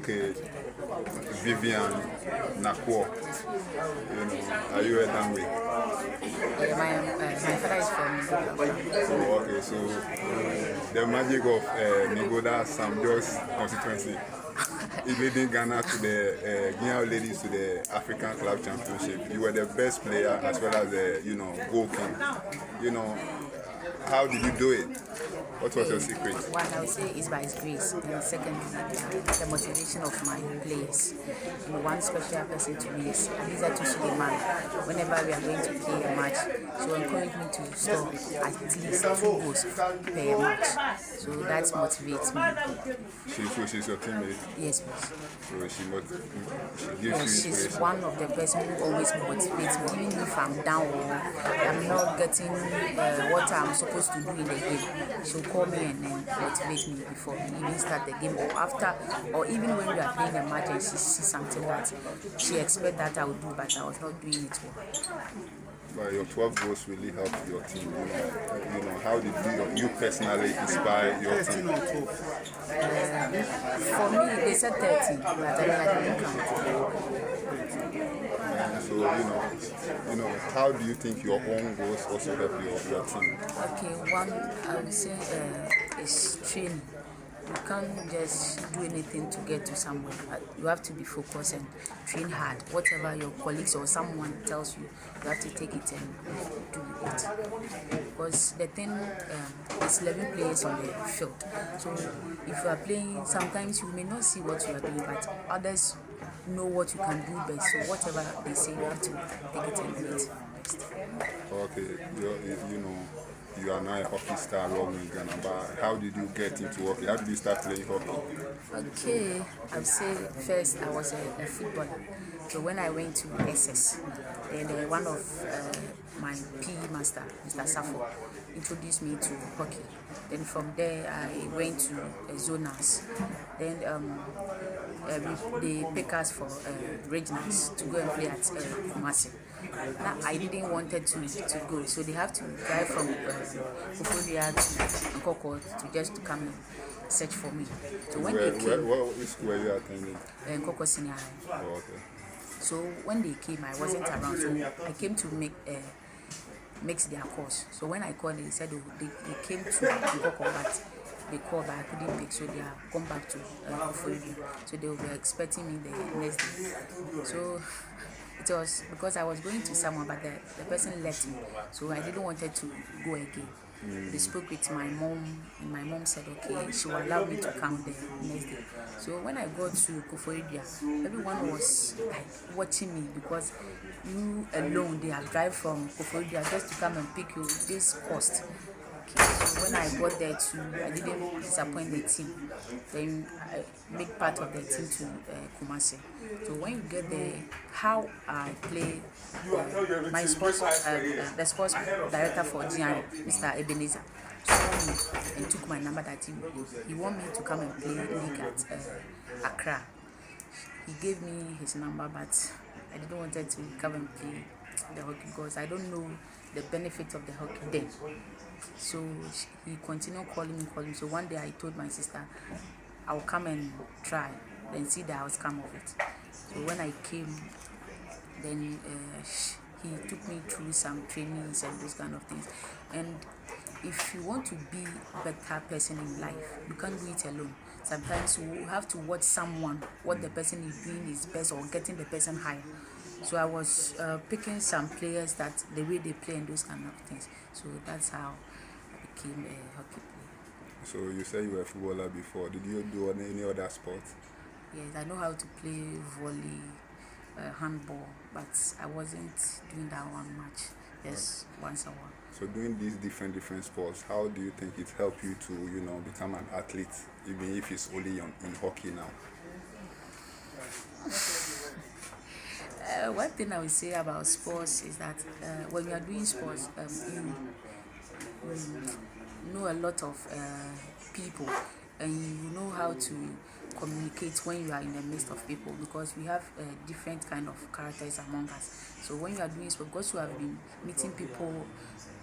Okay, Vivian Narkuor. Are you a Danwe? My father is from Nigoda. Oh, okay, so the magic of Nigoda Sam Joyce constituency is leading Ghana to the GRA Royal Ladies to the African Club Championship. You were the best player as well as the goal king. How did you do it? What was your secret? One I would say is by His grace, and secondly, the motivation of my players. One special person to me is Aliza Tusuleman. Whenever we are going to play a match, she will encourage me to score at least 2 goals per match. So that motivates me. She's your teammate? Yes, please. So she gives you She's inspiration. one of the person who always motivates me, even if I'm down or I'm not getting what I'm supposed to do in the game. She'll call me and then motivate me before we even start the game or after, or even when we are playing a match and she sees something that she expects that I would do, but I was not doing it well. But your 12 goals really helped your team. How did you personally inspire your team? For me, they said 30, but I didn't count. So how do you think your own goals also help your team? Okay, one I would say is training. You can't just do anything to get to somewhere. You have to be focused and train hard. Whatever your colleagues or someone tells you, you have to take it and do it. Because the thing is 11 players on the field. So if you are playing, sometimes you may not see what you are doing, but others know what you can do best. So whatever they say, you have to take it and do it best. Okay, you are now a hockey star in Ghana, but how did you get into hockey? How did you start playing hockey? Okay, I would say first I was a footballer. So when I went to SS, then one of my PE master, Mr. Safo, introduced me to hockey. Then from there I went to zonals. Then they pick us for regionals to go and play at Kumasi. Now, I didn't want to go, so they have to drive from Koforia to Nkoko to just come and search for me. So when they came, which school were you attending? Nkoko Senior High. Oh, okay. So when they came, I wasn't around, so I came to mix their course. So when I called, they said they came to Nkoko, but they called, but I couldn't pick, so they have come back to Koforia. So they were expecting me the next day. So it was because I was going to someone, but the person left me, so I didn't want to go again. They spoke with my mom, and my mom said, okay, she will allow me to come the next day. So when I got to Koforidua, everyone was like watching me because you alone, they have drive from Koforidua just to come and pick you. This cost. So when I got there too, I didn't disappoint the team. Then I make part of the team to Kumasi. So when you get there, how I play, my sports, the sports director for GRA, Mr. Ebenezer, saw me and took my number that he want me to come and play league at Accra. He gave me his number, but I didn't want to come and play the hockey because I don't know the benefits of the hockey then. So he continued calling me. So one day I told my sister, I'll come and try, then see the outcome of it. So when I came, then he took me through some trainings and those kind of things. And if you want to be a better person in life, you can't do it alone. Sometimes you have to watch someone, what the person is doing is best, or getting the person higher. So I was picking some players that the way they play and those kind of things. So that's how I became a hockey player. So you said you were a footballer before. Did you do any other sports? Yes, I know how to play volley, handball, but I wasn't doing that one much. Just once a while. So doing these different sports, how do you think it helped you to become an athlete, even if it's only in hockey now? One thing I would say about sports is that when you are doing sports, you know a lot of people, and you know how to communicate when you are in the midst of people, because we have different kind of characters among us. So when you are doing sports, because you have been meeting people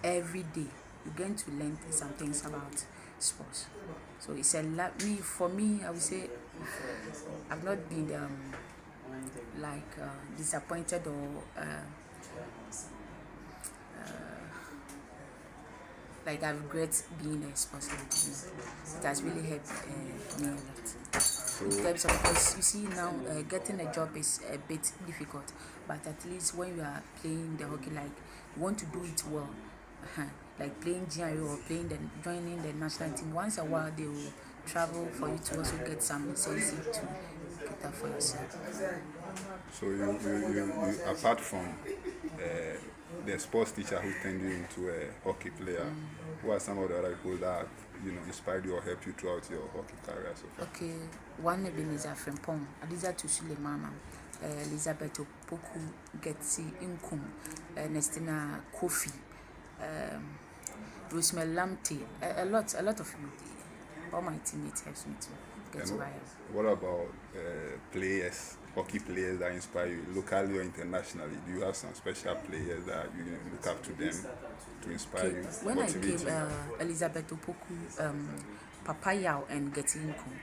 every day, you're going to learn some things about sports. So it's a lot. For me, I would say I've not been disappointed or like I regret being a sports lady. It has really helped me a lot. So, In terms of, because you see now, getting a job is a bit difficult, but at least when you are playing the hockey, like you want to do it well, like playing GRA or joining the national team. Once a while, they will travel for you to also get some incentive to cater for yourself. so you apart from the sports teacher who turned you into a hockey player, who are some of the other people that inspired you or helped you throughout your hockey career so far? Okay, one Ebenezer Frimpong, Adiza Tusulemana, Elizabeth Opoku, Getsi Inkum, Nestina Kofi, Rosemel Lamte, a lot of you. All my teammates helps me to get to higher. What about players, hockey players that inspire you locally or internationally? Do you have some special players that you look up to them to inspire you? When I came, Elizabeth Opoku, Papa Yao and Getsi Inkum,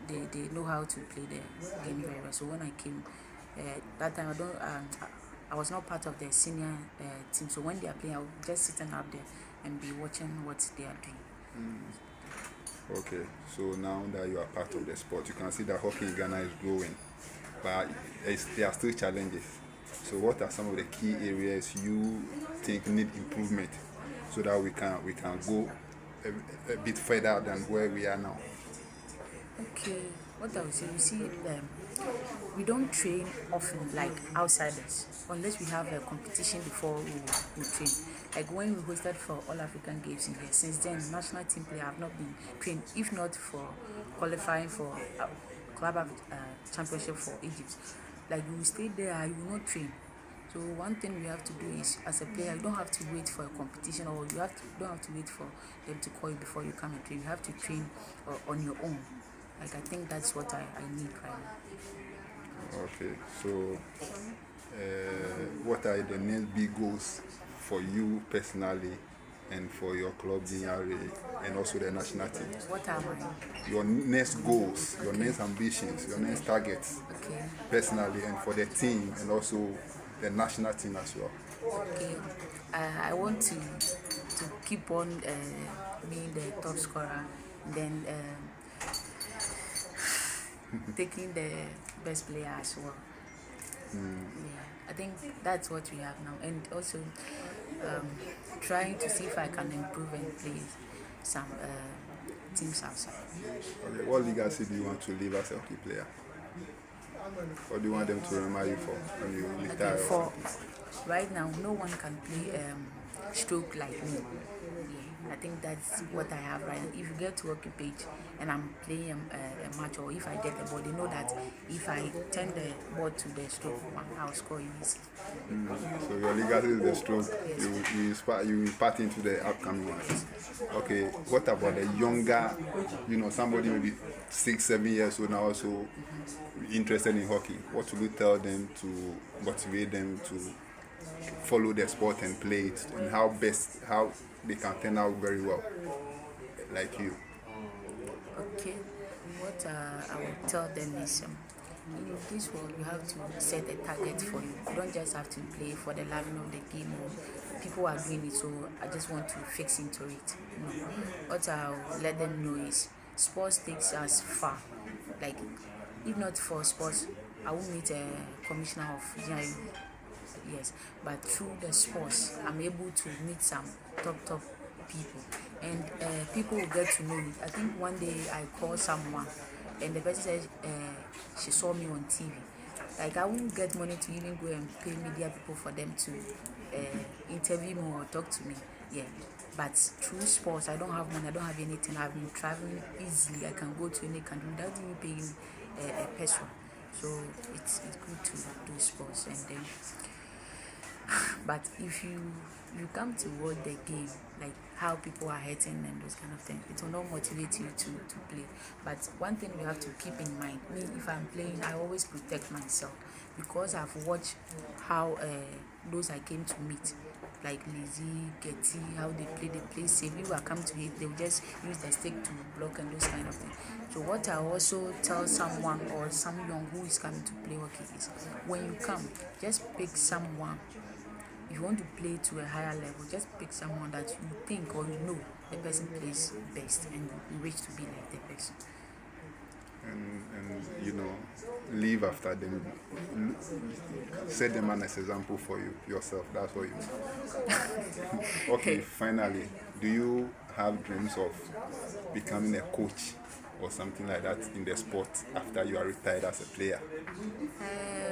they know how to play the game very well. So when I came, that time I was not part of the senior team. So when they are playing, I would just sit up there and be watching what they are doing. Okay, so now that you are part of the sport, you can see that hockey in Ghana is growing, but there are still challenges. So what are some of the key areas you think need improvement so that we can go a bit further than where we are now? Okay, what I would say, you see, we don't train often like outsiders, unless we have a competition before we train. Like when we hosted for All African Games in here, since then, national team players have not been trained, if not for qualifying for club championship for Egypt. Like you will stay there, you will not train. So one thing we have to do is, as a player, you don't have to wait for a competition, or don't have to wait for them to call you before you come and train. You have to train on your own. Like I think that's what I need right now. Okay, so what are the next big goals for you personally and for your club GRA and also the national team? What are mine? Your next goals, your next ambitions, your next targets, personally and for the team and also the national team as well. Okay, I want to keep on being the top scorer, then taking the best player as well. Yeah, I think that's what we have now, and also trying to see if I can improve and play some teams outside. Okay, what legacy do you want to leave as a hockey player? What do you want them to remember you for when you retire? Okay, for right now, no one can play stroke like me. Yeah, I think that's what I have right now. If you get to hockey page and I'm playing a match, or if I get the ball, they know that if I turn the ball to the stroke one, I'll score easy. So your legacy is the stroke. Yes. You impart into the upcoming ones. Okay, what about the younger, somebody maybe 6-7 years old now also interested in hockey? What will you tell them to motivate them to follow the sport and play it, and how they can turn out very well like you? Okay, what I will tell them is in this world you have to set a target for you. You don't just have to play for the loving of the game, or people are doing it, so I just want to fix into it. No. What I'll let them know is sports takes us far. Like if not for sports, I won't meet a commissioner of GRA. Yes, but through the sports, I'm able to meet some top people, and people will get to know me. I think one day I called someone, and the person said she saw me on TV. Like I won't get money to even go and pay media people for them to interview me or talk to me. Yeah, but through sports, I don't have money. I don't have anything. I've been traveling easily. I can go to any country without even paying a peso. So it's good to do sports, and then. But if you come to watch the game, like how people are hurting and those kind of things, it will not motivate you to play. But one thing we have to keep in mind, me, if I'm playing, I always protect myself, because I've watched how those I came to meet, like lazy, getty, how they play safe. If you are come to hit, they will just use the stick to block and those kind of things. So what I also tell someone or some young who is coming to play hockey is, when you come, just pick someone. If you want to play to a higher level, just pick someone that you think or you know the person plays best and you wish to be like the person. And you know, live after them. Set them an example for you yourself. That's what you mean. Okay, finally, do you have dreams of becoming a coach or something like that in the sport after you are retired as a player?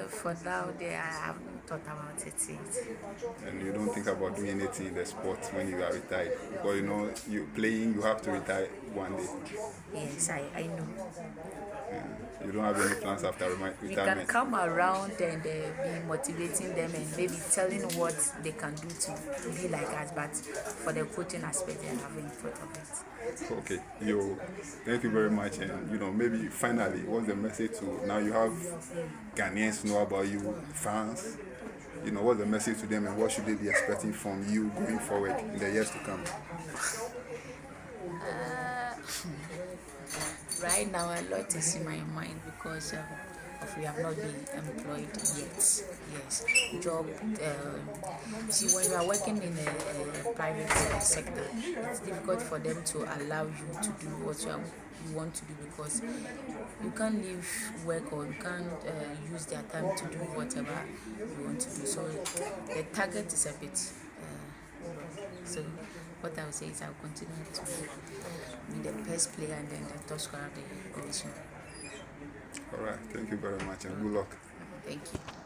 For now, I haven't thought about it yet. And you don't think about doing anything in the sport when you are retired? Because you know, you playing, you have to retire one day. Yes, I know. You don't have any plans after retirement? You can come around and be motivating them and maybe telling what they can do to be like us, but for the coaching aspect, I haven't thought of it. Okay, thank you very much. And you know, maybe finally, what's the message to now you have Ghanaians know about you, fans? You know, what's the message to them and what should they be expecting from you going forward in the years to come? Right now, a lot is in my mind because we have not been employed yet. Yes, job. See, when you are working in a private sector, it's difficult for them to allow you to do what you want to do because you can't leave work or you can't use their time to do whatever you want to do. So the target is a bit. So what I would say is I'll continue to be the best player and then the top scorer of the division. All right, thank you very much and good luck. Thank you.